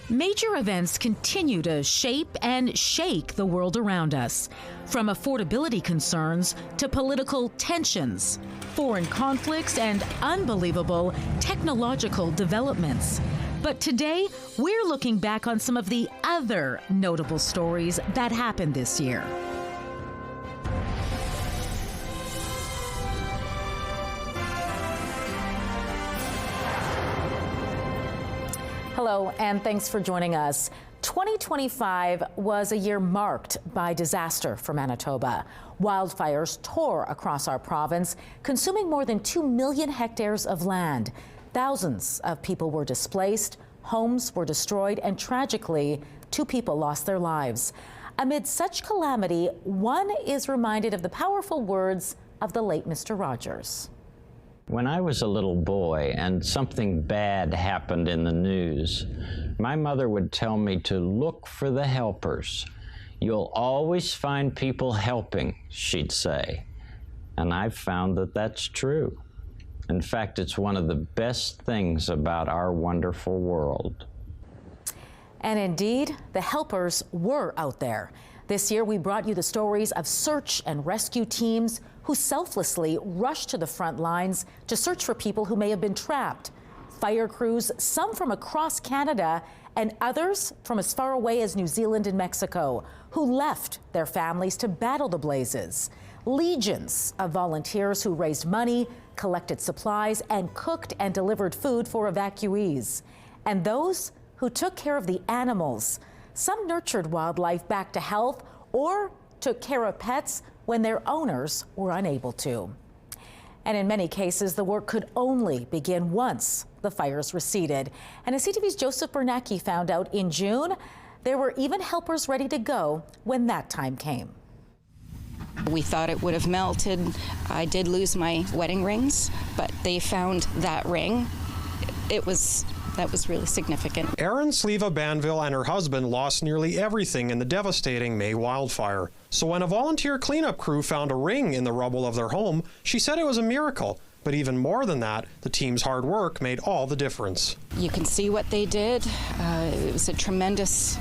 Major events continue to shape and shake the world around us, from affordability concerns to political tensions, foreign conflicts, and unbelievable technological developments. But today, we're looking back on some of the other notable stories that happened this year. Hello, and thanks for joining us. 2025 was a year marked by disaster for Manitoba. Wildfires tore across our province, consuming more than 2 million hectares of land. Thousands of people were displaced, homes were destroyed, and tragically, 2 people lost their lives. Amid such calamity, one is reminded of the powerful words of the late Mr. Rogers. When I was a little boy and something bad happened in the news, my mother would tell me to look for the helpers. You'll always find people helping, she'd say. And I've found that that's true. In fact, it's one of the best things about our wonderful world. And indeed, the helpers were out there. This year, we brought you the stories of search and rescue teams who selflessly rushed to the front lines to search for people who may have been trapped. Fire crews, some from across Canada and others from as far away as New Zealand and Mexico, who left their families to battle the blazes. Legions of volunteers who raised money, collected supplies, and cooked and delivered food for evacuees. And those who took care of the animals. Some nurtured wildlife back to health or took care of pets when their owners were unable to. And in many cases, the work could only begin once the fires receded. And as CTV's Joseph Bernacki found out in June, there were even helpers ready to go when that time came. We thought it would have melted. I did lose my wedding rings, but they found that ring. That was really significant. Erin Sleva Banville and her husband lost nearly everything in the devastating May wildfire. So when a volunteer cleanup crew found a ring in the rubble of their home, she said it was a miracle. But even more than that, the team's hard work made all the difference. You can see what they did. It was a tremendous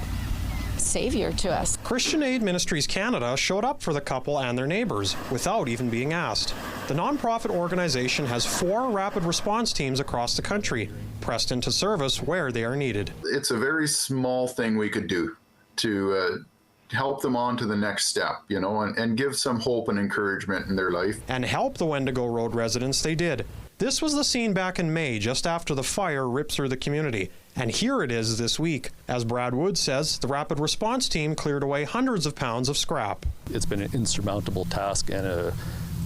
savior to us. Christian Aid Ministries Canada showed up for the couple and their neighbors without even being asked. The nonprofit organization has 4 rapid response teams across the country, pressed into service where they are needed. It's a very small thing we could do to help them on to the next step, you know, and give some hope and encouragement in their life. And help the Wendigo Road residents they did. This was the scene back in May, just after the fire ripped through the community. And here it is this week. As Brad Wood says, the rapid response team cleared away hundreds of pounds of scrap. It's been an insurmountable task, and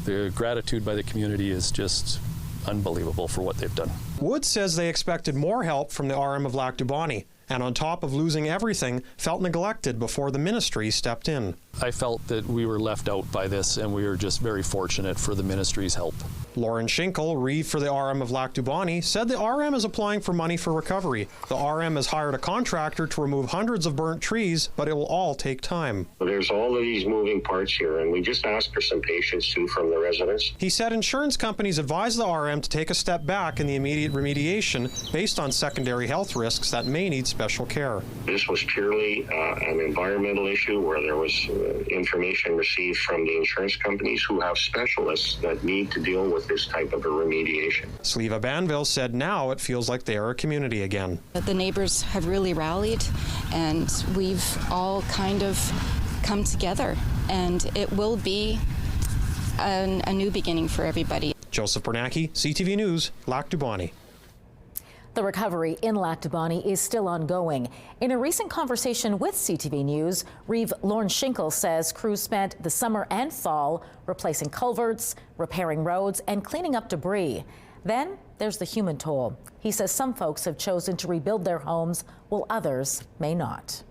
the gratitude by the community is just unbelievable for what they've done. Wood says they expected more help from the RM of Lac du Bonnet, and on top of losing everything, felt neglected before the ministry stepped in. I felt that we were left out by this, and we were just very fortunate for the ministry's help. Lauren Schinkel, Reeve for the RM of Lac du Bonnet, said the RM is applying for money for recovery. The RM has hired a contractor to remove hundreds of burnt trees, but it will all take time. There's all of these moving parts here, and we just ask for some patience too from the residents. He said insurance companies advised the RM to take a step back in the immediate remediation based on secondary health risks that may need special care. This was purely an environmental issue where there was information received from the insurance companies who have specialists that need to deal with this type of a remediation. Sleva Banville said now it feels like they are a community again. The neighbors have really rallied, and we've all kind of come together, and it will be a new beginning for everybody. Joseph Bernacki, CTV News, Lac du Bonnet. The recovery in Lac du Bonnet is still ongoing. In a recent conversation with CTV News, Reeve Lauren Schinkel says crews spent the summer and fall replacing culverts, repairing roads, and cleaning up debris. Then there's the human toll. He says some folks have chosen to rebuild their homes while others may not.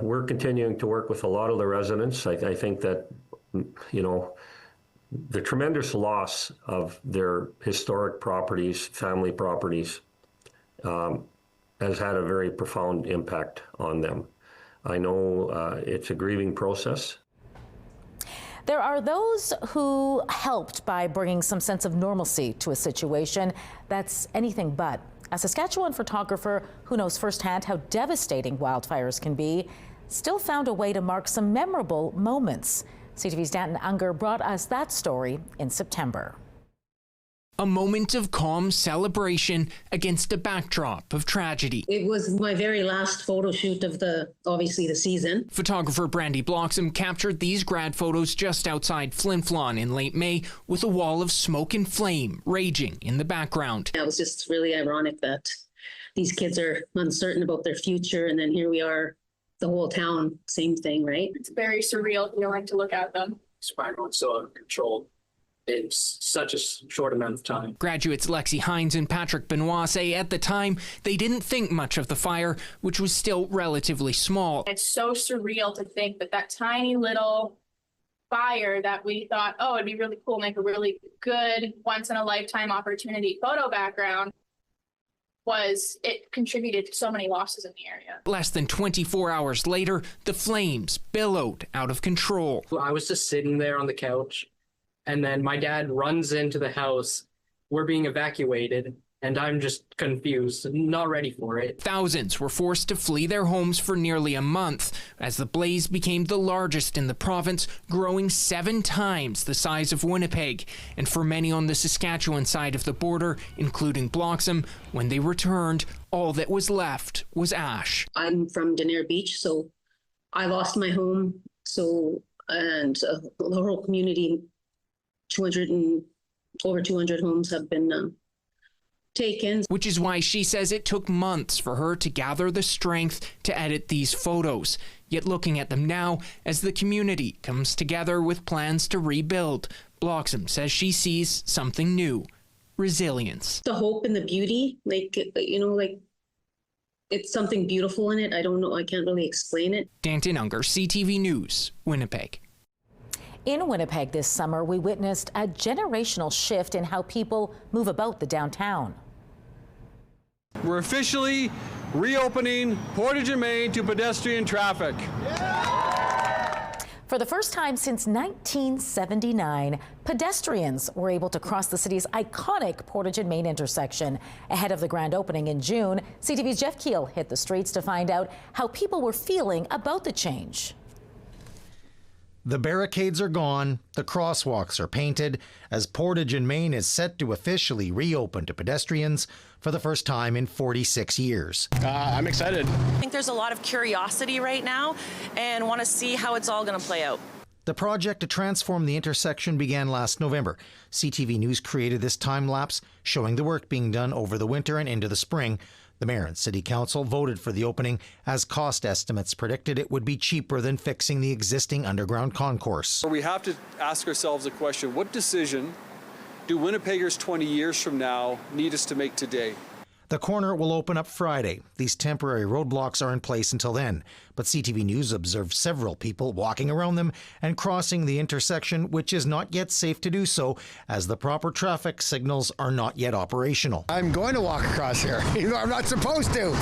We're continuing to work with a lot of the residents. I think that, you know, the tremendous loss of their historic properties, family properties, has had a very profound impact on them. I know it's a grieving process. There are those who helped by bringing some sense of normalcy to a situation that's anything but. A Saskatchewan photographer who knows firsthand how devastating wildfires can be still found a way to mark some memorable moments. CTV's Danton Unger brought us that story in September. A moment of calm celebration against a backdrop of tragedy. It was my very last photo shoot of obviously the season. Photographer Brandy Bloxham captured these grad photos just outside Flin Flon in late May with a wall of smoke and flame raging in the background. It was just really ironic that these kids are uncertain about their future, and then here we are, the whole town, same thing, right? It's very surreal feeling to look at them. Spiraling so out of control. It's such a short amount of time. Graduates Lexi Hines and Patrick Benoit say at the time they didn't think much of the fire, which was still relatively small. It's so surreal to think that tiny little fire that we thought, oh, it'd be really cool, make a really good once-in-a-lifetime opportunity photo background, it contributed to so many losses in the area. Less than 24 hours later, the flames billowed out of control. I was just sitting there on the couch, and then my dad runs into the house. We're being evacuated, and I'm just confused, not ready for it. Thousands were forced to flee their homes for nearly a month as the blaze became the largest in the province, growing 7 times the size of Winnipeg. And for many on the Saskatchewan side of the border, including Bloxham, when they returned, all that was left was ash. I'm from Denair Beach, so I lost my home. And the whole community, over 200 homes have been taken. Which is why she says it took months for her to gather the strength to edit these photos. Yet looking at them now, as the community comes together with plans to rebuild, Bloxham says she sees something new: resilience. The hope and the beauty, it's something beautiful in it. I don't know, I can't really explain it. Danton Unger, CTV News, Winnipeg. In Winnipeg this summer, we witnessed a generational shift in how people move about the downtown. We're officially reopening Portage and Main to pedestrian traffic. For the first time since 1979, pedestrians were able to cross the city's iconic Portage and Main intersection. Ahead of the grand opening in June, CTV's Jeff Keel hit the streets to find out how people were feeling about the change. The barricades are gone, the crosswalks are painted, as Portage and Main is set to officially reopen to pedestrians for the first time in 46 years. I'm excited. I think there's a lot of curiosity right now and want to see how it's all going to play out. The project to transform the intersection began last November. CTV News created this time-lapse showing the work being done over the winter and into the spring. The Mayor and City Council voted for the opening as cost estimates predicted it would be cheaper than fixing the existing underground concourse. We have to ask ourselves a question: what decision do Winnipeggers 20 years from now need us to make today? The corner will open up Friday. These temporary roadblocks are in place until then, but CTV News observed several people walking around them and crossing the intersection, which is not yet safe to do so, as the proper traffic signals are not yet operational. I'm going to walk across here, even though I'm not supposed to.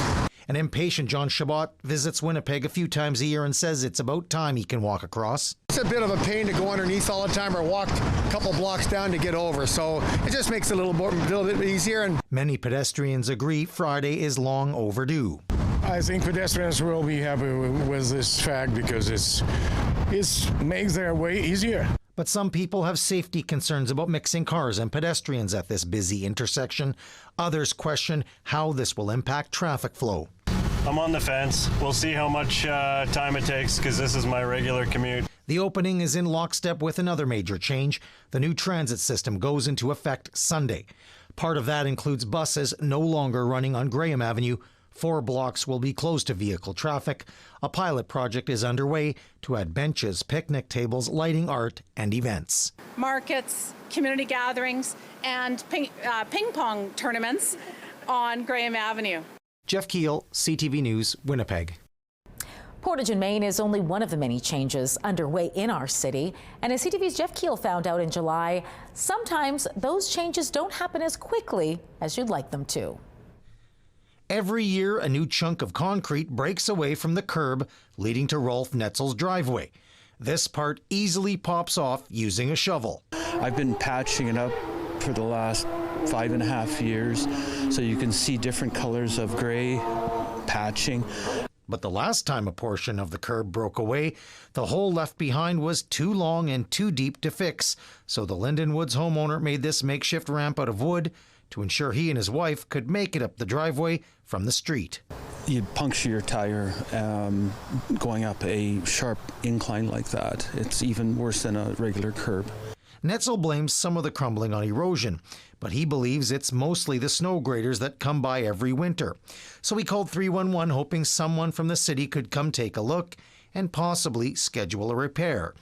An impatient John Chabot visits Winnipeg a few times a year and says it's about time he can walk across. It's a bit of a pain to go underneath all the time or walk a couple blocks down to get over, so it just makes it a little bit easier. And many pedestrians agree Friday is long overdue. I think pedestrians will be happy with this fact because it makes their way easier. But some people have safety concerns about mixing cars and pedestrians at this busy intersection. Others question how this will impact traffic flow. I'm on the fence. We'll see how much time it takes because this is my regular commute. The opening is in lockstep with another major change. The new transit system goes into effect Sunday. Part of that includes buses no longer running on Graham Avenue. 4 blocks will be closed to vehicle traffic. A pilot project is underway to add benches, picnic tables, lighting, art, and events. Markets, community gatherings, and ping pong tournaments on Graham Avenue. Jeff Keel, CTV News, Winnipeg. Portage and Main is only one of the many changes underway in our city. And as CTV's Jeff Keel found out in July, sometimes those changes don't happen as quickly as you'd like them to. Every year, a new chunk of concrete breaks away from the curb, leading to Rolf Netzel's driveway. This part easily pops off using a shovel. I've been patching it up for the last 5.5 years, so you can see different colors of gray, patching. But the last time a portion of the curb broke away, the hole left behind was too long and too deep to fix, so the Linden Woods homeowner made this makeshift ramp out of wood to ensure he and his wife could make it up the driveway from the street. You'd puncture your tire going up a sharp incline like that. It's even worse than a regular curb. Netzel blames some of the crumbling on erosion, but he believes it's mostly the snow graders that come by every winter. So he called 311 hoping someone from the city could come take a look and possibly schedule a repair.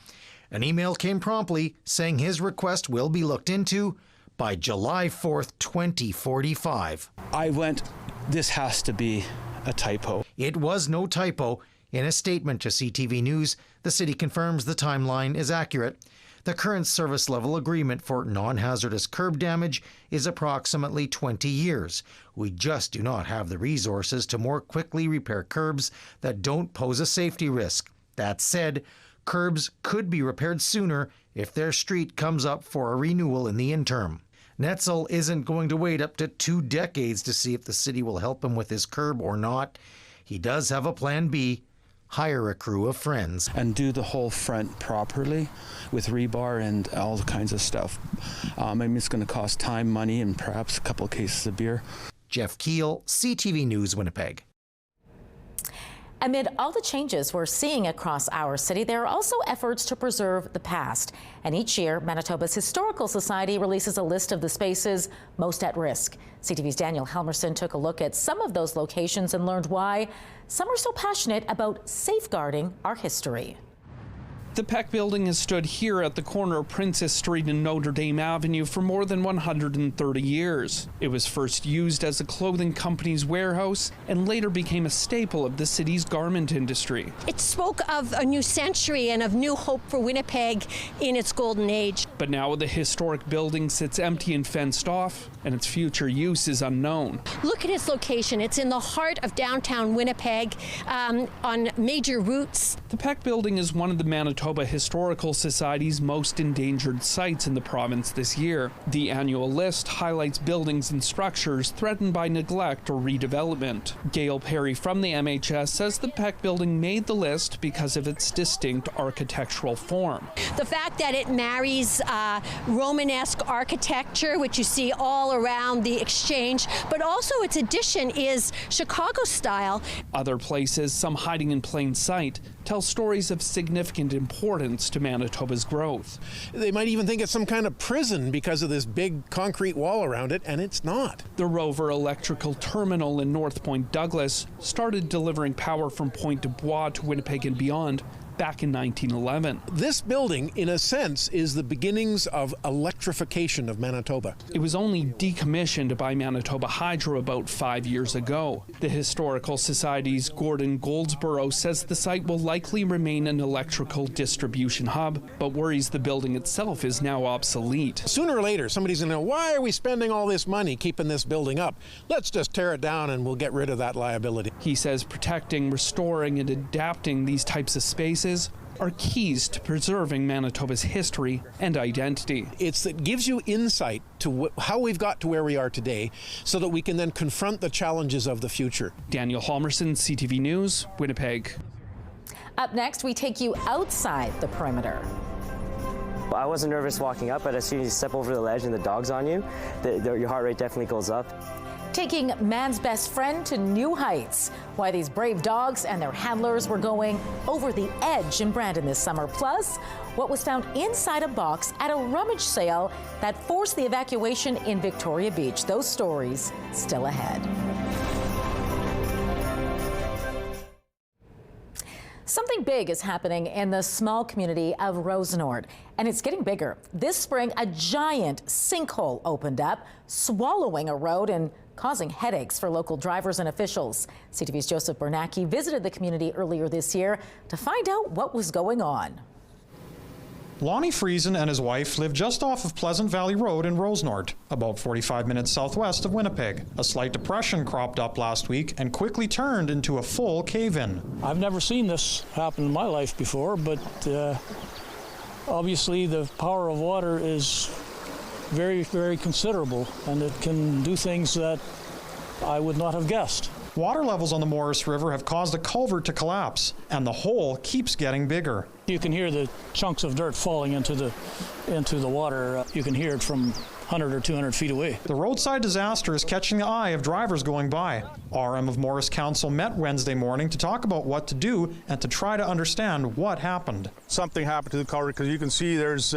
An email came promptly saying his request will be looked into by July 4th, 2045. I went, this has to be a typo. It was no typo. In a statement to CTV News, the city confirms the timeline is accurate. The current service level agreement for non-hazardous curb damage is approximately 20 years. We just do not have the resources to more quickly repair curbs that don't pose a safety risk. That said, curbs could be repaired sooner if their street comes up for a renewal in the interim. Netzel isn't going to wait up to 2 decades to see if the city will help him with his curb or not. He does have a plan B. Hire a crew of friends. And do the whole front properly with rebar and all kinds of stuff. I mean, it's going to cost time, money, and perhaps a couple of cases of beer. Jeff Keel, CTV News, Winnipeg. Amid all the changes we're seeing across our city, there are also efforts to preserve the past. And each year, Manitoba's Historical Society releases a list of the spaces most at risk. CTV's Daniel Helmerson took a look at some of those locations and learned why some are so passionate about safeguarding our history. The Peck Building has stood here at the corner of Princess Street and Notre Dame Avenue for more than 130 years. It was first used as a clothing company's warehouse and later became a staple of the city's garment industry. It spoke of a new century and of new hope for Winnipeg in its golden age. But now the historic building sits empty and fenced off, and its future use is unknown. Look at its location. It's in the heart of downtown Winnipeg on major routes. The Peck Building is one of the Manitoba Historical Society's most endangered sites in the province this year. The annual list highlights buildings and structures threatened by neglect or redevelopment. Gail Perry from the MHS says the Peck Building made the list because of its distinct architectural form. The fact that it marries Romanesque architecture, which you see all around the Exchange, but also its addition is Chicago style. Other places, some hiding in plain sight, tell stories of significant importance to Manitoba's growth. They might even think it's some kind of prison because of this big concrete wall around it, and it's not. The Rover Electrical Terminal in North Point Douglas started delivering power from Point du Bois to Winnipeg and beyond back in 1911. This building, in a sense, is the beginnings of electrification of Manitoba. It was only decommissioned by Manitoba Hydro about 5 years ago. The Historical Society's Gordon Goldsborough says the site will likely remain an electrical distribution hub, but worries the building itself is now obsolete. Sooner or later, somebody's going to know, why are we spending all this money keeping this building up? Let's just tear it down and we'll get rid of that liability. He says protecting, restoring, and adapting these types of spaces are keys to preserving Manitoba's history and identity. It gives you insight to how we've got to where we are today so that we can then confront the challenges of the future. Daniel Halmerson, CTV News, Winnipeg. Up next, we take you outside the perimeter. I wasn't nervous walking up, but as soon as you step over the ledge and the dog's on you, your heart rate definitely goes up. Taking man's best friend to new heights. Why these brave dogs and their handlers were going over the edge in Brandon this summer. Plus, what was found inside a box at a rummage sale that forced the evacuation in Victoria Beach. Those stories still ahead. Something big is happening in the small community of Rosenort, and it's getting bigger. This spring, a giant sinkhole opened up, swallowing a road and causing headaches for local drivers and officials. CTV's Joseph Bernacki visited the community earlier this year to find out what was going on. Lonnie Friesen and his wife live just off of Pleasant Valley Road in Rosenort, about 45 minutes southwest of Winnipeg. A slight depression cropped up last week and quickly turned into a full cave-in. I've never seen this happen in my life before, but obviously the power of water is very, very considerable, and it can do things that I would not have guessed. Water levels on the Morris River have caused a culvert to collapse, and the hole keeps getting bigger. You can hear the chunks of dirt falling into the water. You can hear it from 100 or 200 feet away. The roadside disaster is catching the eye of drivers going by. RM of Morris Council met Wednesday morning to talk about what to do and to try to understand what happened. Something happened to the culvert because you can see there's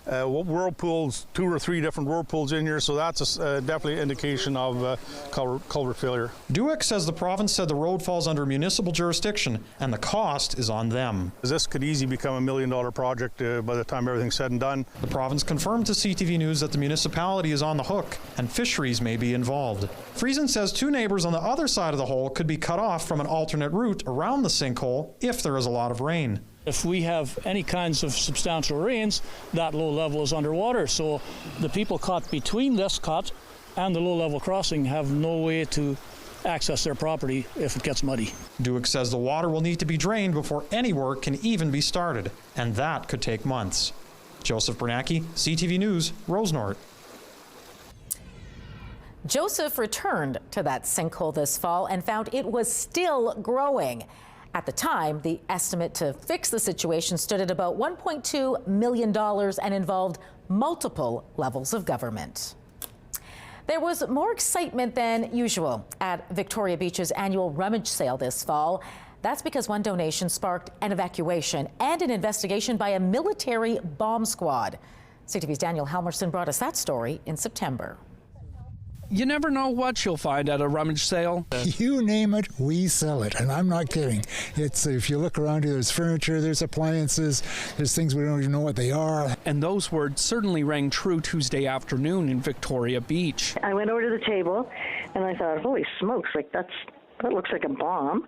whirlpools, 2 or 3 different whirlpools in here, so that's definitely an indication of culvert failure. Duick says the province said the road falls under municipal jurisdiction and the cost is on them. This could easily become $1 million project by the time everything's said and done. The province confirmed to CTV News that the municipality is on the hook and fisheries may be involved. Friesen says 2 neighbors on the other side of the hole could be cut off from an alternate route around the sinkhole if there is a lot of rain. If we have any kinds of substantial rains, that low level is underwater. So the people caught between this cut and the low level crossing have no way to access their property if it gets muddy. Duick says the water will need to be drained before any work can even be started, and that could take months. Joseph Bernacki, CTV News, Rosenort. Joseph returned to that sinkhole this fall and found it was still growing. At the time, the estimate to fix the situation stood at about $1.2 million and involved multiple levels of government. There was more excitement than usual at Victoria Beach's annual rummage sale this fall. That's because one donation sparked an evacuation and an investigation by a military bomb squad. CTV's Daniel Helmerson brought us that story in September. You never know what you'll find at a rummage sale. You name it, we sell it, and I'm not kidding. It's if you look around here, there's furniture, there's appliances, there's things we don't even know what they are. And those words certainly rang true Tuesday afternoon in Victoria Beach. I went over to the table and I thought, holy smokes, that looks like a bomb.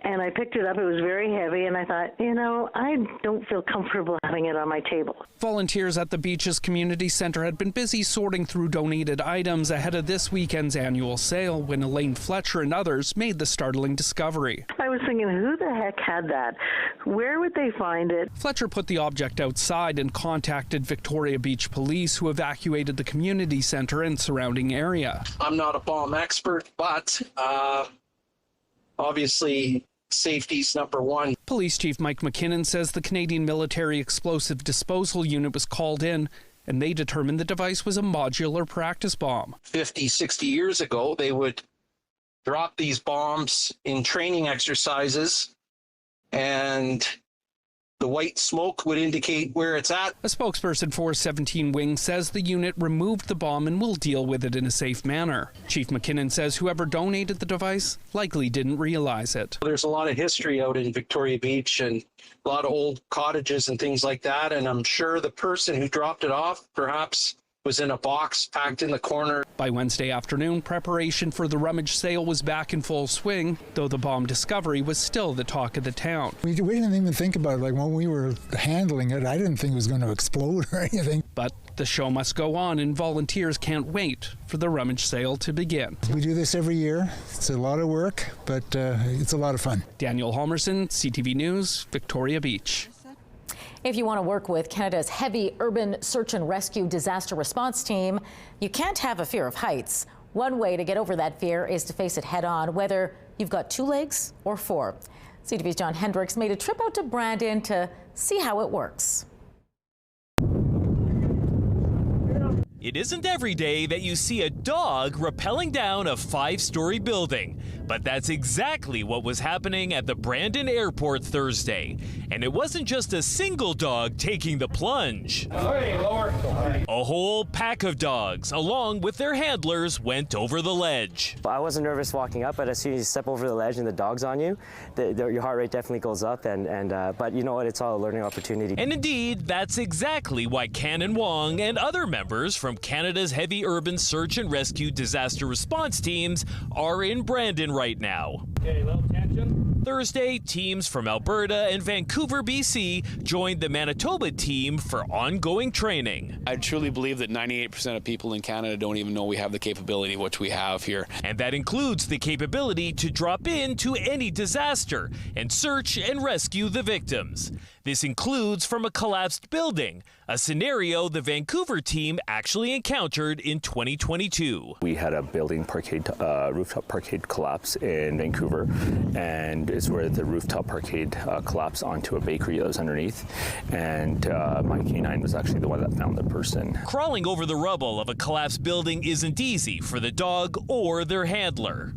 And I picked it up. It was very heavy, and I thought, I don't feel comfortable having it on my table. Volunteers at the beach's community center had been busy sorting through donated items ahead of this weekend's annual sale when Elaine Fletcher and others made the startling discovery. I was thinking, who the heck had that? Where would they find it? Fletcher put the object outside and contacted Victoria Beach Police, who evacuated the community center and surrounding area. I'm not a bomb expert, but obviously safety's number one. Police Chief Mike McKinnon says the Canadian Military Explosive Disposal Unit was called in and they determined the device was a modular practice bomb. 50, 60 years ago, they would drop these bombs in training exercises and the white smoke would indicate where it's at. A spokesperson for 17 Wing says the unit removed the bomb and will deal with it in a safe manner. Chief McKinnon says whoever donated the device likely didn't realize it. There's a lot of history out in Victoria Beach and a lot of old cottages and things like that, and I'm sure the person who dropped it off perhaps was in a box packed in the corner. By Wednesday afternoon, preparation for the rummage sale was back in full swing, though the bomb discovery was still the talk of the town. We didn't even think about it. Like when we were handling it, I didn't think it was going to explode or anything. But the show must go on, and volunteers can't wait for the rummage sale to begin. We do this every year. It's a lot of work, but it's a lot of fun. Daniel Halmerson, CTV News, Victoria Beach. If you want to work with Canada's heavy urban search and rescue disaster response team, you can't have a fear of heights. One way to get over that fear is to face it head on, whether you've got 2 legs or 4. CTV's John Hendricks made a trip out to Brandon to see how it works. It isn't every day that you see a dog rappelling down a 5-story building, but that's exactly what was happening at the Brandon Airport Thursday. And it wasn't just a single dog taking the plunge. A whole pack of dogs, along with their handlers, went over the ledge. I wasn't nervous walking up, but as soon as you step over the ledge and the dog's on you, your heart rate definitely goes up. But you know what? It's all a learning opportunity. And indeed, that's exactly why Canon Wong and other members from Canada's heavy urban search and rescue disaster response teams are in Brandon right now. Okay, little tension. Thursday, teams from Alberta and Vancouver, BC joined the Manitoba team for ongoing training. I truly believe that 98% of people in Canada don't even know we have the capability which we have here. And that includes the capability to drop in to any disaster and search and rescue the victims. This includes from a collapsed building, a scenario the Vancouver team actually encountered in 2022. We had a building parkade, rooftop parkade collapse in Vancouver, and it's where the rooftop parkade collapsed onto a bakery that was underneath, and my canine was actually the one that found the person. Crawling over the rubble of a collapsed building isn't easy for the dog or their handler.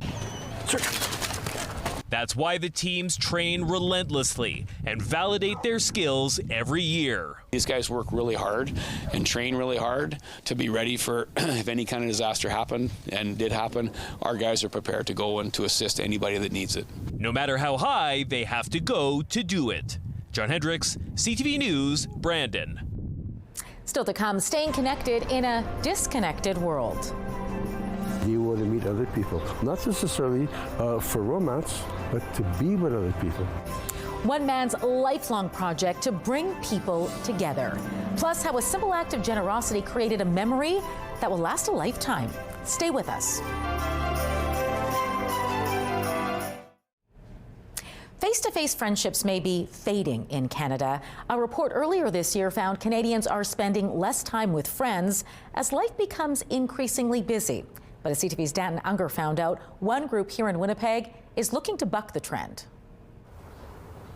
That's why the teams train relentlessly and validate their skills every year. These guys work really hard and train really hard to be ready for if any kind of disaster happened and did happen, our guys are prepared to go and to assist anybody that needs it. No matter how high, they have to go to do it. John Hendricks, CTV News, Brandon. Still to come, staying connected in a disconnected world. You want to meet other people, not necessarily for romance, but to be with other people. One man's lifelong project to bring people together. Plus, how a simple act of generosity created a memory that will last a lifetime. Stay with us. Face-to-face friendships may be fading in Canada. A report earlier this year found Canadians are spending less time with friends as life becomes increasingly busy. But as CTV's Danton Unger found out, one group here in Winnipeg is looking to buck the trend.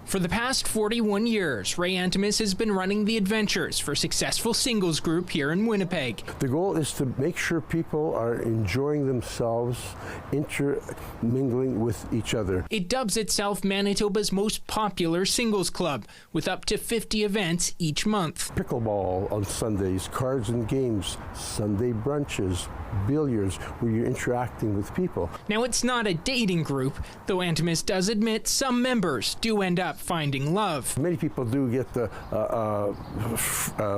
For the past 41 years, Ray Antimus has been running the Adventures for Successful Singles Group here in Winnipeg. The goal is to make sure people are enjoying themselves, intermingling with each other. It dubs itself Manitoba's most popular singles club, with up to 50 events each month. Pickleball on Sundays, cards and games, Sunday brunches, billiards, where you're interacting with people. Now, it's not a dating group, though Antimus does admit some members do end up finding love. Many people do get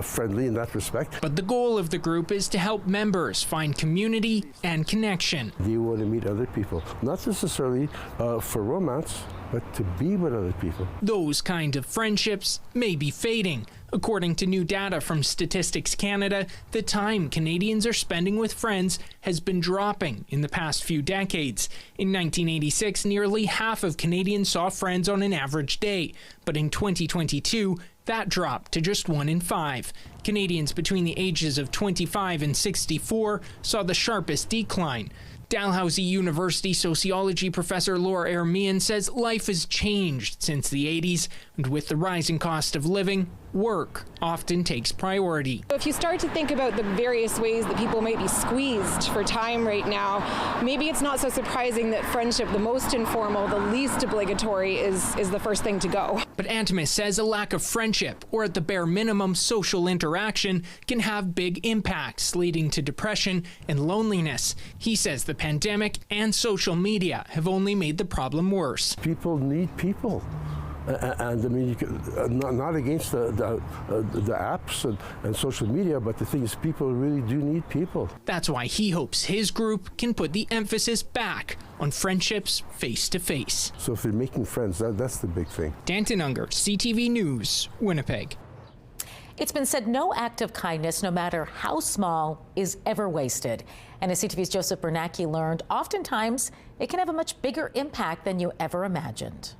friendly in that respect. But the goal of the group is to help members find community and connection. You want to meet other people, not necessarily for romance, but to be with other people. Those kind of friendships may be fading. According to new data from Statistics Canada, the time Canadians are spending with friends has been dropping in the past few decades. In 1986, nearly half of Canadians saw friends on an average day, but in 2022, that dropped to just 1 in 5. Canadians between the ages of 25 and 64 saw the sharpest decline. Dalhousie University sociology professor Laura Ermian says life has changed since the 80s, and with the rising cost of living, work often takes priority. If you start to think about the various ways that people might be squeezed for time right now, maybe it's not so surprising that friendship, the most informal, the least obligatory, is the first thing to go. But Antimus says a lack of friendship, or at the bare minimum social interaction, can have big impacts, leading to depression and loneliness. He says the pandemic and social media have only made the problem worse. People need people. And I mean, not against the apps and social media, but the thing is, people really do need people. That's why he hopes his group can put the emphasis back on friendships face to face. So if they're making friends, that's the big thing. Danton Unger, CTV News, Winnipeg. It's been said no act of kindness, no matter how small, is ever wasted. And as CTV's Joseph Bernacki learned, oftentimes it can have a much bigger impact than you ever imagined.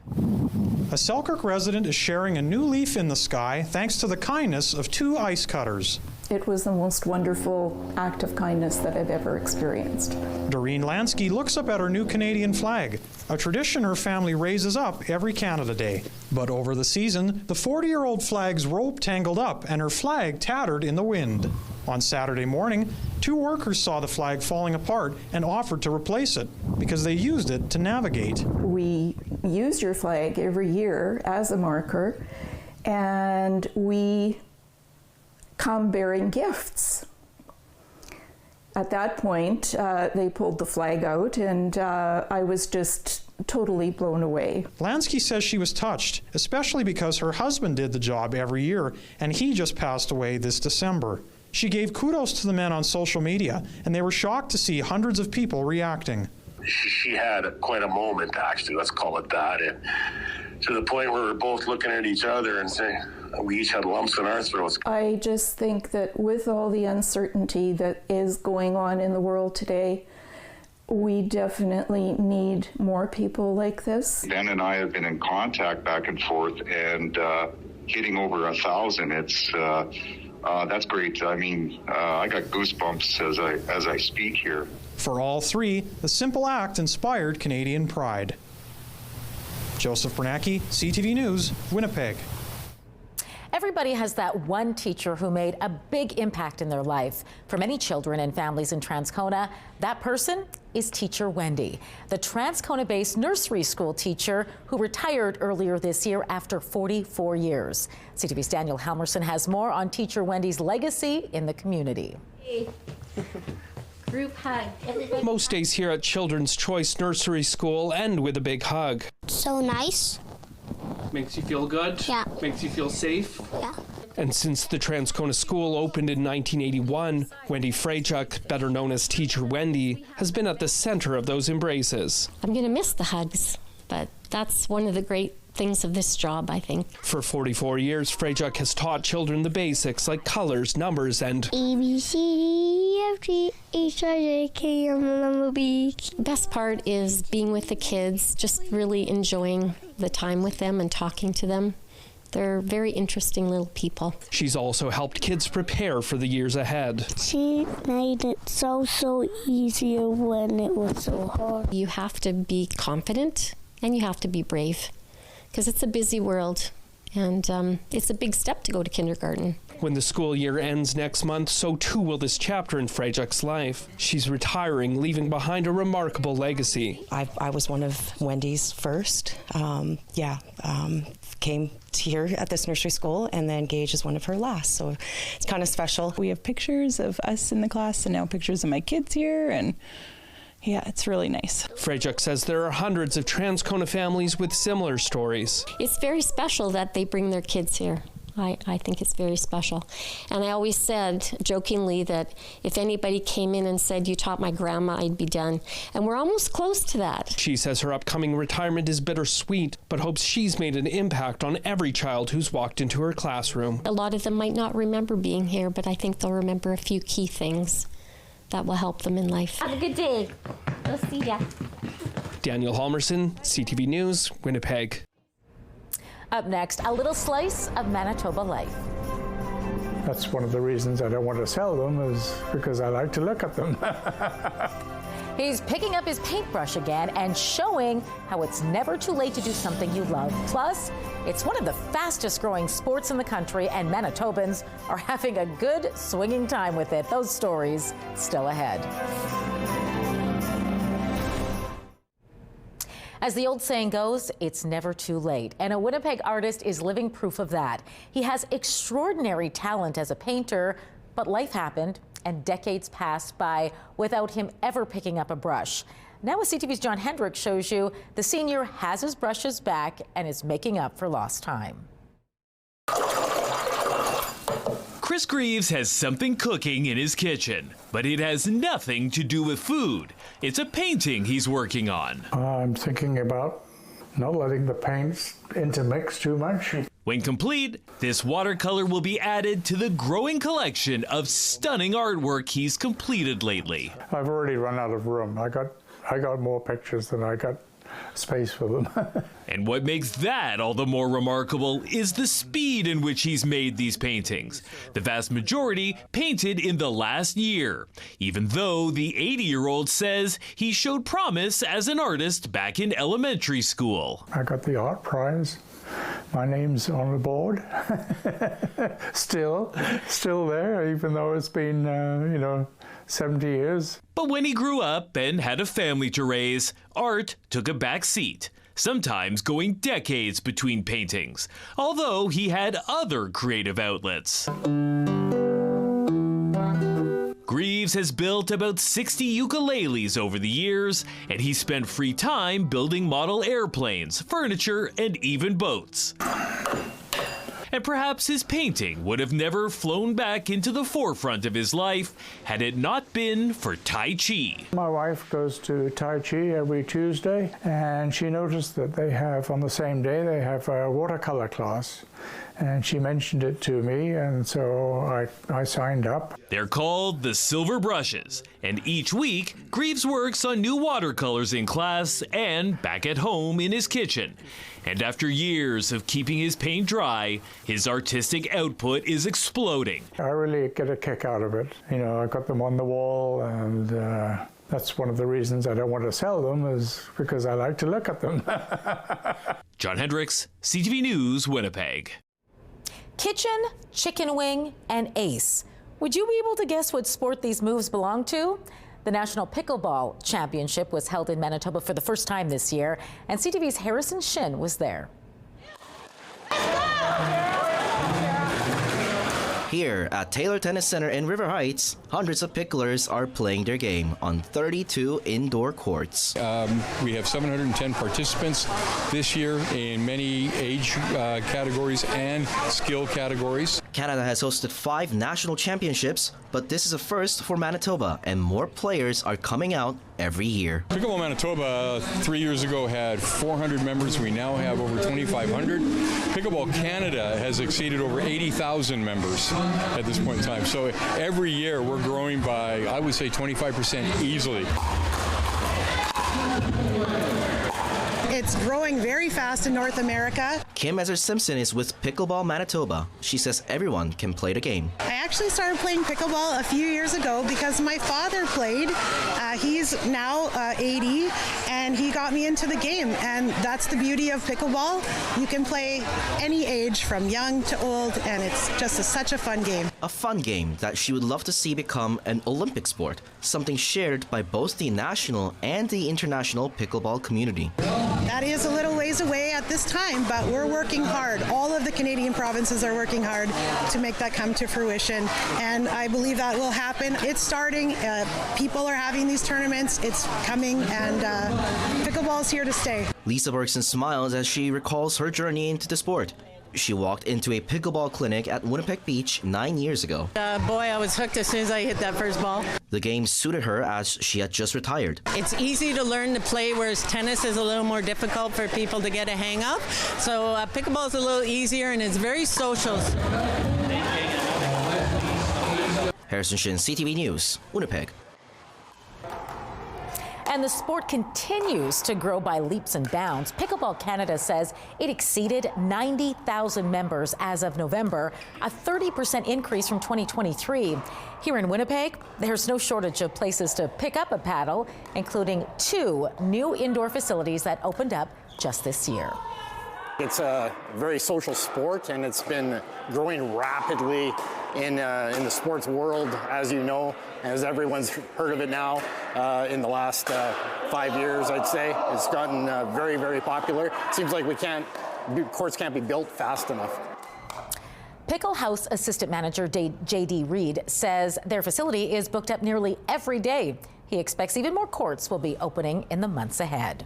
A Selkirk resident is sharing a new leaf in the sky thanks to the kindness of 2 ice cutters. It was the most wonderful act of kindness that I've ever experienced. Doreen Lansky looks up at her new Canadian flag, a tradition her family raises up every Canada Day. But over the season, the 40-year-old flag's rope tangled up and her flag tattered in the wind. On Saturday morning, 2 workers saw the flag falling apart and offered to replace it because they used it to navigate. We use your flag every year as a marker, and we come bearing gifts. At that point, they pulled the flag out, and I was just totally blown away. Lansky says she was touched, especially because her husband did the job every year, and he just passed away this December. She gave kudos to the men on social media, and they were shocked to see hundreds of people reacting. she had quite a moment, actually, let's call it that, and to the point where we're both looking at each other and saying, we each had lumps in our throats. I just think that with all the uncertainty that is going on in the world today, we definitely need more people like this. Ben and I have been in contact back and forth, and hitting over 1,000, it's that's great. I mean, I got goosebumps as I speak here. For all three, the simple act inspired Canadian pride. Joseph Bernacki, CTV News, Winnipeg. Everybody has that one teacher who made a big impact in their life. For many children and families in Transcona, that person is Teacher Wendy, the Transcona-based nursery school teacher who retired earlier this year after 44 years. CTV's Daniel Halmerson has more on Teacher Wendy's legacy in the community. Hey. Group hug. Everybody. Most days here at Children's Choice Nursery School end with a big hug. So nice. Makes you feel good? Yeah. Makes you feel safe? Yeah. And since the Transcona School opened in 1981, Wendy Frejuk, better known as Teacher Wendy, has been at the center of those embraces. I'm going to miss the hugs, but that's one of the great things of this job, I think. For 44 years, Frejuk has taught children the basics like colors, numbers, and A, B, C, D, F, G, H, I, J, K, L, M, N, O, P. Best part is being with the kids, just really enjoying the time with them and talking to them. They're very interesting little people. She's also helped kids prepare for the years ahead. She made it so easier when it was so hard. You have to be confident and you have to be brave because it's a busy world and it's a big step to go to kindergarten. When the school year ends next month, so too will this chapter in Frejuk's life. She's retiring, leaving behind a remarkable legacy. I was one of Wendy's first. Came here at this nursery school, and then Gage is one of her last. So it's kind of special. We have pictures of us in the class, and now pictures of my kids here, and yeah, it's really nice. Frejuk says there are hundreds of Transcona families with similar stories. It's very special that they bring their kids here. I think it's very special. And I always said, jokingly, that if anybody came in and said, you taught my grandma, I'd be done. And we're almost close to that. She says her upcoming retirement is bittersweet, but hopes she's made an impact on every child who's walked into her classroom. A lot of them might not remember being here, but I think they'll remember a few key things that will help them in life. Have a good day. We'll see ya. Daniel Halmerson, CTV News, Winnipeg. Up next, a little slice of Manitoba life. That's one of the reasons I don't want to sell them, is because I like to look at them. He's picking up his paintbrush again and showing how it's never too late to do something you love. Plus, it's one of the fastest growing sports in the country, and Manitobans are having a good swinging time with it. Those stories still ahead. As the old saying goes, it's never too late. And a Winnipeg artist is living proof of that. He has extraordinary talent as a painter, but life happened and decades passed by without him ever picking up a brush. Now, as CTV's John Hendrick shows you, the senior has his brushes back and is making up for lost time. Chris Greaves has something cooking in his kitchen, but it has nothing to do with food. It's a painting he's working on. I'm thinking about not letting the paints intermix too much. When complete, this watercolor will be added to the growing collection of stunning artwork he's completed lately. I've already run out of room. I got more pictures than I got space for them. And what makes that all the more remarkable is the speed in which he's made these paintings. The vast majority painted in the last year, even though the 80-year-old says he showed promise as an artist back in elementary school. I got the art prize. My name's on the board. still there, even though it's been, 70 years. But when he grew up and had a family to raise, art took a back seat, sometimes going decades between paintings, although he had other creative outlets. Greaves has built about 60 ukuleles over the years, and he spent free time building model airplanes, furniture, and even boats. and perhaps his painting would have never flown back into the forefront of his life had it not been for Tai Chi. My wife goes to Tai Chi every Tuesday, and she noticed that they have, on the same day, they have a watercolor class. And she mentioned it to me, and so I signed up. They're called the Silver Brushes, and each week, Greaves works on new watercolors in class and back at home in his kitchen. And after years of keeping his paint dry, his artistic output is exploding. I really get a kick out of it. You know, I got them on the wall, and that's one of the reasons I don't want to sell them, is because I like to look at them. John Hendricks, CTV News, Winnipeg. Kitchen, chicken wing, and ace. Would you be able to guess what sport these moves belong to? The National Pickleball Championship was held in Manitoba for the first time this year, and CTV's Harrison Shin was there. Here at Taylor Tennis Center in River Heights, hundreds of picklers are playing their game on 32 indoor courts. We have 710 participants this year in many age categories and skill categories. Canada has hosted 5 national championships, but this is a first for Manitoba, and more players are coming out every year. Pickleball Manitoba 3 years ago had 400 members. We now have over 2,500. Pickleball Canada has exceeded over 80,000 members at this point in time. So every year we're growing by, I would say, 25% easily. It's growing very fast in North America. Kim Ezer-Simpson is with Pickleball Manitoba. She says everyone can play the game. I actually started playing pickleball a few years ago because my father played. He's now 80, and he got me into the game. And that's the beauty of pickleball. You can play any age, from young to old, and it's just such a fun game. A fun game that she would love to see become an Olympic sport, something shared by both the national and the international pickleball community. That is a little ways away at this time, but we're working hard. All of the Canadian provinces are working hard to make that come to fruition, and I believe that will happen. It's starting. People are having these tournaments. It's coming, and pickleball is here to stay. Lisa Bergson smiles as she recalls her journey into the sport. She walked into a pickleball clinic at Winnipeg Beach 9 years ago. Boy, I was hooked as soon as I hit that first ball. The game suited her as she had just retired. It's easy to learn to play, whereas tennis is a little more difficult for people to get a hang of. So pickleball is a little easier, and it's very social. Harrison Shin, CTV News, Winnipeg. And the sport continues to grow by leaps and bounds. Pickleball Canada says it exceeded 90,000 members as of November, a 30% increase from 2023. Here in Winnipeg, there's no shortage of places to pick up a paddle, including 2 new indoor facilities that opened up just this year. It's a very social sport, and it's been growing rapidly in the sports world, as you know, as everyone's heard of it now. In the last 5 years, I'd say it's gotten very, very popular. Seems like courts can't be built fast enough. Pickle House Assistant Manager J.D. Reed says their facility is booked up nearly every day. He expects even more courts will be opening in the months ahead.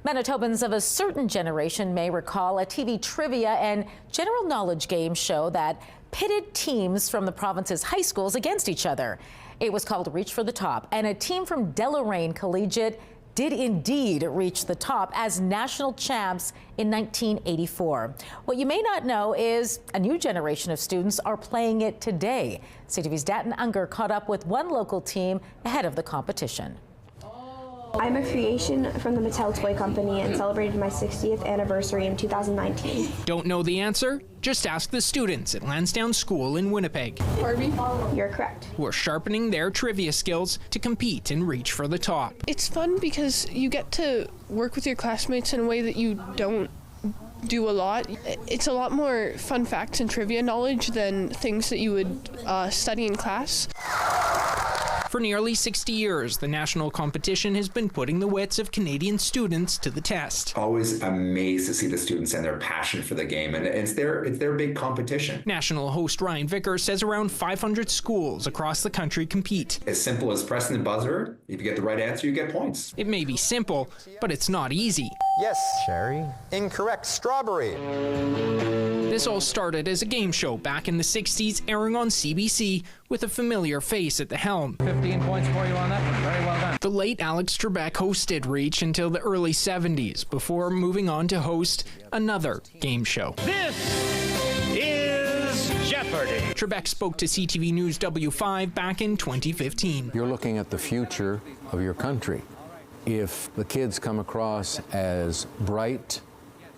Manitobans of a certain generation may recall a TV trivia and general knowledge game show that pitted teams from the province's high schools against each other. It was called Reach for the Top, and a team from Deloraine Collegiate did indeed reach the top as national champs in 1984. What you may not know is a new generation of students are playing it today. CTV's Datin Unger caught up with one local team ahead of the competition. I'm a creation from the Mattel Toy Company and celebrated my 60th anniversary in 2019. Don't know the answer? Just ask the students at Lansdowne School in Winnipeg. Harvey? You're correct. Who are sharpening their trivia skills to compete and reach for the top. It's fun because you get to work with your classmates in a way that you don't do a lot. It's a lot more fun facts and trivia knowledge than things that you would study in class. For nearly 60 years, the national competition has been putting the wits of Canadian students to the test. Always amazed to see the students and their passion for the game, and it's their big competition. National host Ryan Vickers says around 500 schools across the country compete. As simple as pressing the buzzer, if you get the right answer, you get points. It may be simple, but it's not easy. Yes. Cherry. Incorrect. Strawberry. This all started as a game show back in the 60s, airing on CBC with a familiar face at the helm. 15 points for you on that one. Very well done. The late Alex Trebek hosted Reach until the early 70s before moving on to host another game show. This is Jeopardy! Trebek spoke to CTV News W5 back in 2015. You're looking at the future of your country. If the kids come across as bright,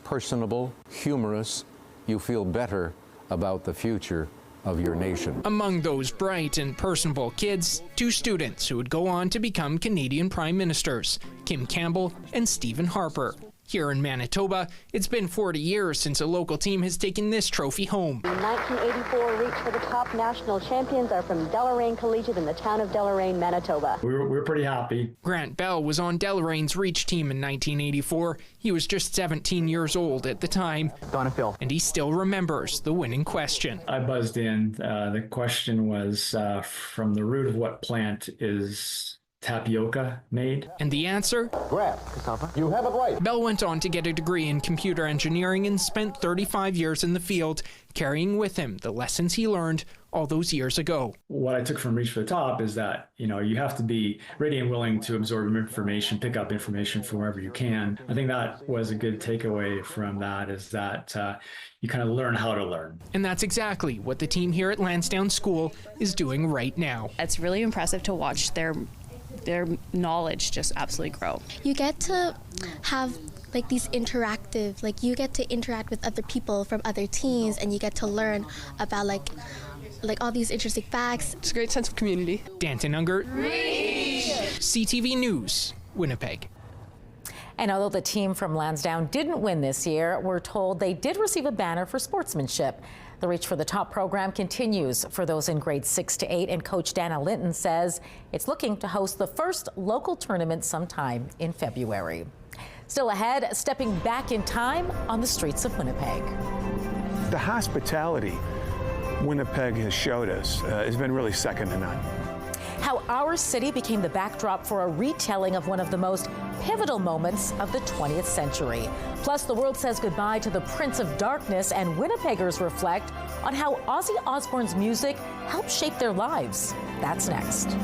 personable, humorous, you feel better about the future of your nation. Among those bright and personable kids, two students who would go on to become Canadian Prime Ministers, Kim Campbell and Stephen Harper. Here in Manitoba, it's been 40 years since a local team has taken this trophy home. The 1984 Reach for the Top national champions are from Deloraine Collegiate in the town of Deloraine, Manitoba. We're pretty happy. Grant Bell was on Deloraine's Reach team in 1984. He was just 17 years old at the time. Donna Phil. And he still remembers the winning question. I buzzed in. The question was from the root of what plant is tapioca made? And the answer? Grass, Christopher. You have it right. Bell went on to get a degree in computer engineering and spent 35 years in the field, carrying with him the lessons he learned all those years ago. What I took from Reach for the Top is that, you have to be ready and willing to absorb information, pick up information from wherever you can. I think that was a good takeaway from that, is that you kind of learn how to learn. And that's exactly what the team here at Lansdowne School is doing right now. It's really impressive to watch their knowledge just absolutely grow. You get to have these interactive, you get to interact with other people from other teams, and you get to learn about all these interesting facts. It's a great sense of community. Danton Unger, CTV News, Winnipeg. And although the team from Lansdowne didn't win this year, we're told they did receive a banner for sportsmanship. The Reach for the Top program continues for those in grades 6 to 8, and Coach Dana Linton says it's looking to host the first local tournament sometime in February. Still ahead, stepping back in time on the streets of Winnipeg. The hospitality Winnipeg has showed us has been really second to none. How our city became the backdrop for a retelling of one of the most pivotal moments of the 20th century. Plus, the world says goodbye to the Prince of Darkness, and Winnipeggers reflect on how Ozzy Osbourne's music helped shape their lives. That's next.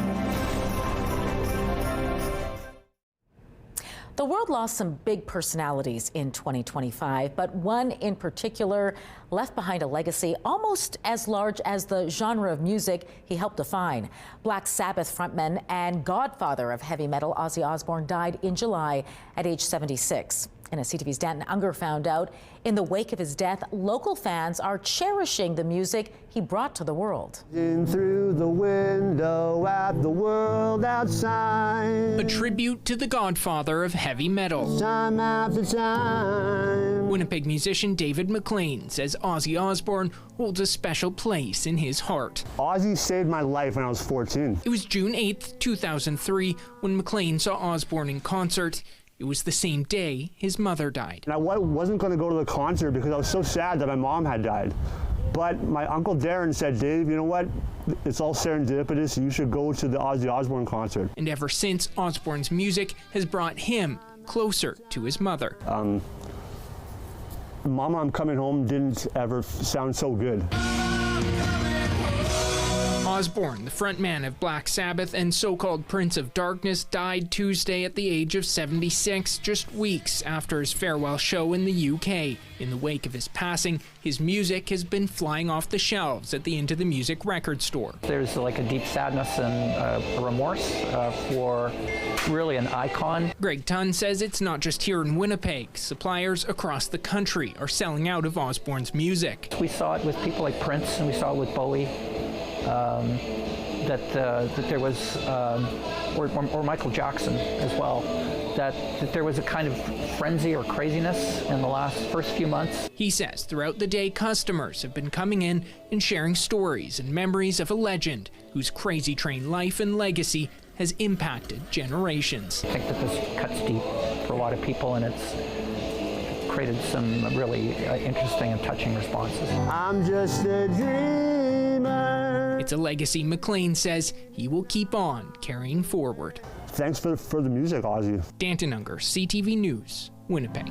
The world lost some big personalities in 2025, but one in particular left behind a legacy almost as large as the genre of music he helped define. Black Sabbath frontman and godfather of heavy metal Ozzy Osbourne died in July at age 76. And as CTV's Danton Unger found out, in the wake of his death, local fans are cherishing the music he brought to the world. In through the window at the world outside. A tribute to the godfather of heavy metal. Time after time. Winnipeg musician David McLean says Ozzy Osbourne holds a special place in his heart. Ozzy saved my life when I was 14. It was June 8th, 2003, when McLean saw Osbourne in concert. It was the same day his mother died. And I wasn't going to go to the concert because I was so sad that my mom had died. But my Uncle Darren said, Dave, you know what? It's all serendipitous. You should go to the Ozzy Osbourne concert. And ever since, Osbourne's music has brought him closer to his mother. Mama, I'm Coming Home didn't ever sound so good. Osbourne, the frontman of Black Sabbath and so-called Prince of Darkness, died Tuesday at the age of 76, just weeks after his farewell show in the UK. In the wake of his passing, his music has been flying off the shelves at the Into the Music record store. There's a deep sadness and a remorse for really an icon. Greg Tunn says it's not just here in Winnipeg. Suppliers across the country are selling out of Osbourne's music. We saw it with people like Prince, and we saw it with Bowie. That there was, or Michael Jackson as well, that there was a kind of frenzy or craziness in the first few months. He says throughout the day, customers have been coming in and sharing stories and memories of a legend whose crazy train life and legacy has impacted generations. I think that this cuts deep for a lot of people, and it's created some really interesting and touching responses. I'm just a dreamer. It's a legacy McLean says he will keep on carrying forward. Thanks for the music, Ozzy. Danton Unger, CTV News, Winnipeg.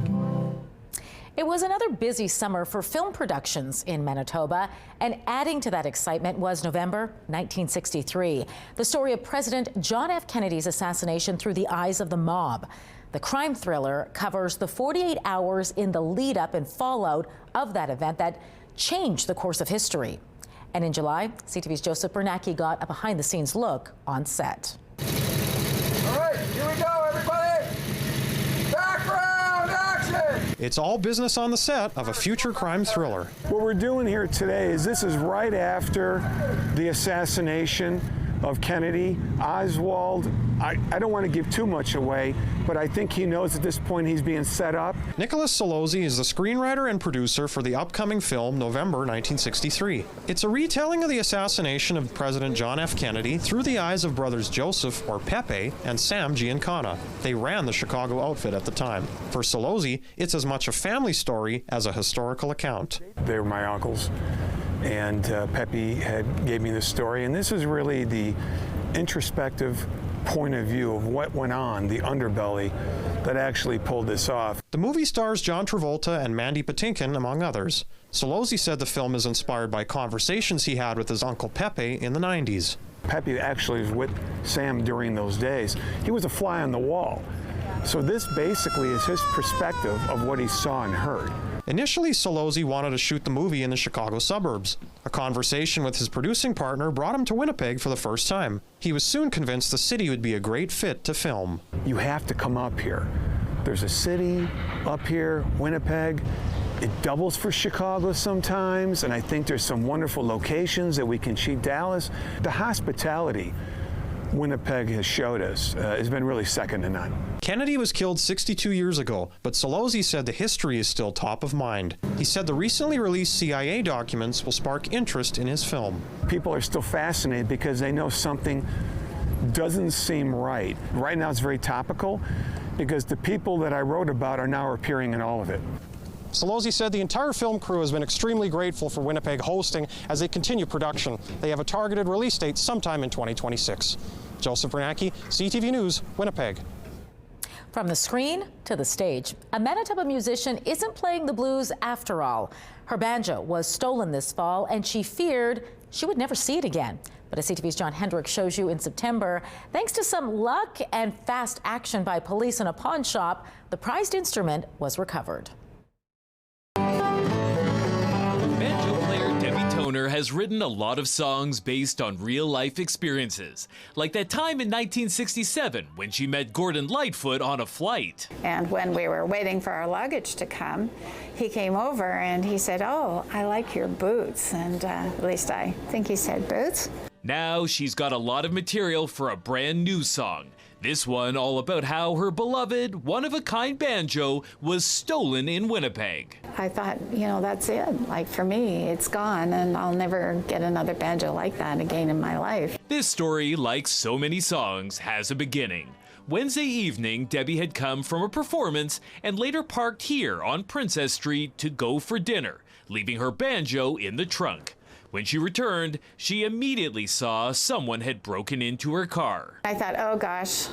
It was another busy summer for film productions in Manitoba, and adding to that excitement was November 1963, the story of President John F. Kennedy's assassination through the eyes of the mob. The crime thriller covers the 48 hours in the lead up and fallout of that event that changed the course of history. And in July, CTV's Joseph Bernacki got a behind-the-scenes look on set. All right, here we go, everybody. Background action! It's all business on the set of a future crime thriller. What we're doing here today is this is right after the assassination of Kennedy. Oswald, I don't want to give too much away, but I think he knows at this point he's being set up. Nicholas Ozzy is the screenwriter and producer for the upcoming film November 1963. It's a retelling of the assassination of President John F. Kennedy through the eyes of brothers Joseph, or Pepe, and Sam Giancana. They ran the Chicago outfit at the time. For Ozzy, it's as much a family story as a historical account. They were my uncles, and Pepe gave me this story, and this is really the introspective point of view of what went on, the underbelly that actually pulled this off. The movie stars John Travolta and Mandy Patinkin, among others. Ozzy said the film is inspired by conversations he had with his uncle Pepe in the 90s. Pepe actually was with Sam during those days. He was a fly on the wall. So this basically is his perspective of what he saw and heard. Initially, Ozzy wanted to shoot the movie in the Chicago suburbs. A conversation with his producing partner brought him to Winnipeg for the first time. He was soon convinced the city would be a great fit to film. You have to come up here. There's a city up here, Winnipeg. It doubles for Chicago sometimes, and I think there's some wonderful locations that we can shoot Dallas. The hospitality Winnipeg has showed us has been really second to none. Kennedy was killed 62 years ago, but Ozzy said the history is still top of mind. He said the recently released CIA documents will spark interest in his film. People are still fascinated because they know something doesn't seem right. Right now it's very topical because the people that I wrote about are now appearing in all of it. Ozzy said the entire film crew has been extremely grateful for Winnipeg hosting as they continue production. They have a targeted release date sometime in 2026. Joseph Bernacki, CTV News, Winnipeg. From the screen to the stage, a Manitoba musician isn't playing the blues after all. Her banjo was stolen this fall, and she feared she would never see it again. But as CTV's John Hendrick shows you in September, thanks to some luck and fast action by police in a pawn shop, the prized instrument was recovered. Has written a lot of songs based on real-life experiences, like that time in 1967 when she met Gordon Lightfoot on a flight. And when we were waiting for our luggage to come, he came over and he said, "Oh, I like your boots," and at least I think he said boots. Now she's got a lot of material for a brand new song. This one all about how her beloved, one-of-a-kind banjo was stolen in Winnipeg. I thought, that's it. Like, for me, it's gone, and I'll never get another banjo like that again in my life. This story, like so many songs, has a beginning. Wednesday evening, Debbie had come from a performance and later parked here on Princess Street to go for dinner, leaving her banjo in the trunk. When she returned, she immediately saw someone had broken into her car. I thought, oh gosh,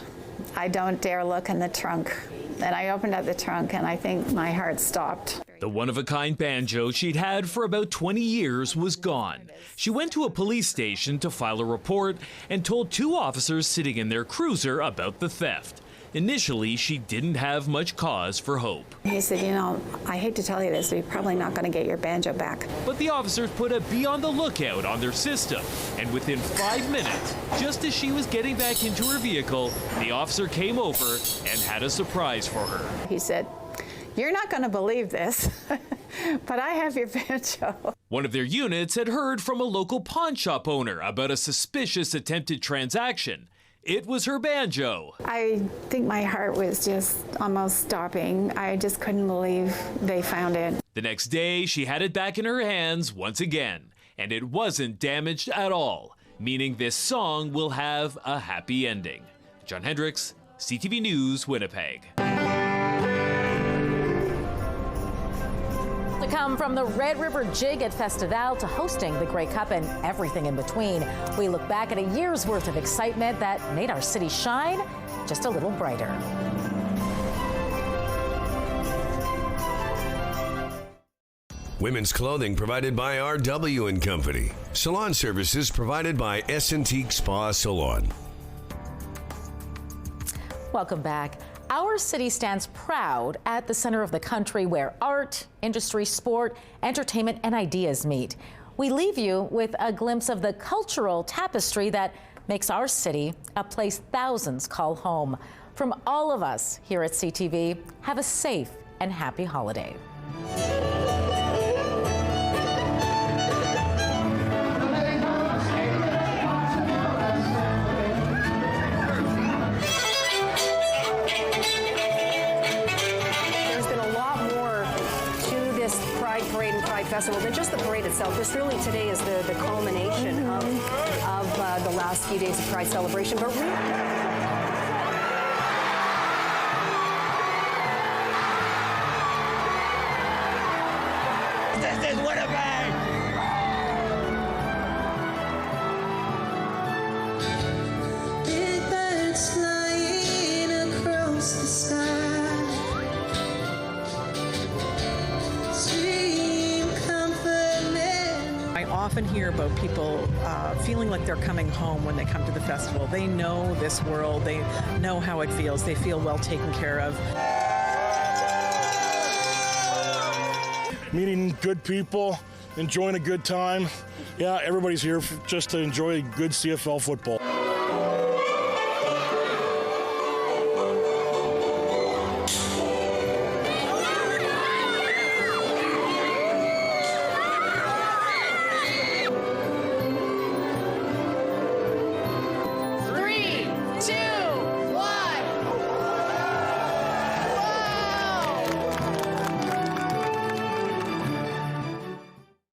I don't dare look in the trunk. And I opened up the trunk and I think my heart stopped. The one-of-a-kind banjo she'd had for about 20 years was gone. She went to a police station to file a report and told two officers sitting in their cruiser about the theft. Initially, she didn't have much cause for hope. He said, I hate to tell you this, but you're probably not going to get your banjo back. But the officers put a be on the lookout on their system, and within 5 minutes, just as she was getting back into her vehicle, the officer came over and had a surprise for her. He said, "You're not going to believe this, but I have your banjo." One of their units had heard from a local pawn shop owner about a suspicious attempted transaction. It was her banjo. I think my heart was just almost stopping. I just couldn't believe they found it. The next day, she had it back in her hands once again, and it wasn't damaged at all, meaning this song will have a happy ending. John Hendricks, CTV News, Winnipeg. To come from the Red River Jig at Festival to hosting the Grey Cup and everything in between, we look back at a year's worth of excitement that made our city shine just a little brighter. Women's clothing provided by RW & Company. Salon services provided by S&T Spa Salon. Welcome back. Our city stands proud at the center of the country where art, industry, sport, entertainment, and ideas meet. We leave you with a glimpse of the cultural tapestry that makes our city a place thousands call home. From all of us here at CTV, have a safe and happy holiday. Festival than just the parade itself. This really today is the culmination of the last few days of Pride celebration. But This is Winnipeg! Big birds flying across the sky. I often hear about people feeling like they're coming home when they come to the festival. They know this world. They know how it feels. They feel well taken care of. Meeting good people, enjoying a good time. Yeah, everybody's here just to enjoy good CFL football.